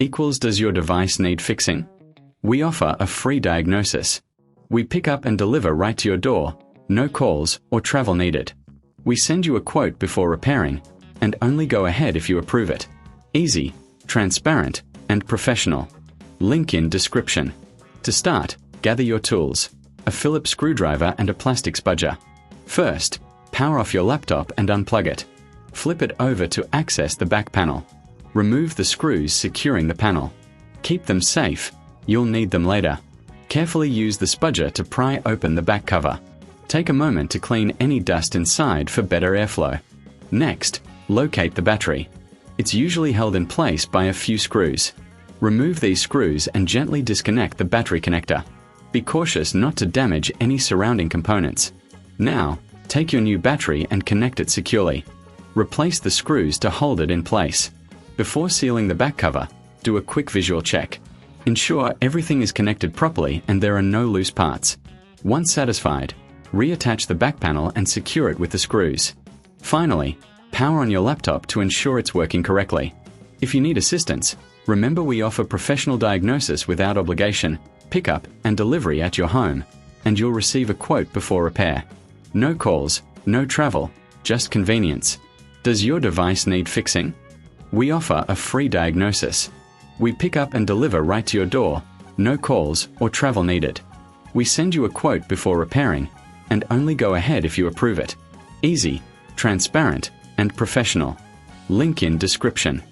equals does your device need fixing? We offer a free diagnosis. We pick up and deliver right to your door, no calls or travel needed. We send you a quote before repairing, and only go ahead if you approve it. Easy, transparent, and professional. Link in description. To start, gather your tools, a Phillips screwdriver and a plastic spudger. First, power off your laptop and unplug it. Flip it over to access the back panel. Remove the screws securing the panel. Keep them safe, you'll need them later. Carefully use the spudger to pry open the back cover. Take a moment to clean any dust inside for better airflow. Next, locate the battery. It's usually held in place by a few screws. Remove these screws and gently disconnect the battery connector. Be cautious not to damage any surrounding components. Now, take your new battery and connect it securely. Replace the screws to hold it in place. Before sealing the back cover, do a quick visual check. Ensure everything is connected properly and there are no loose parts. Once satisfied, reattach the back panel and secure it with the screws. Finally, power on your laptop to ensure it's working correctly. If you need assistance, remember we offer professional diagnosis without obligation, pickup and delivery at your home, and you'll receive a quote before repair. No calls, no travel, just convenience. Does your device need fixing? We offer a free diagnosis. We pick up and deliver right to your door, no calls or travel needed. We send you a quote before repairing, and only go ahead if you approve it. Easy, transparent, and professional. Link in description.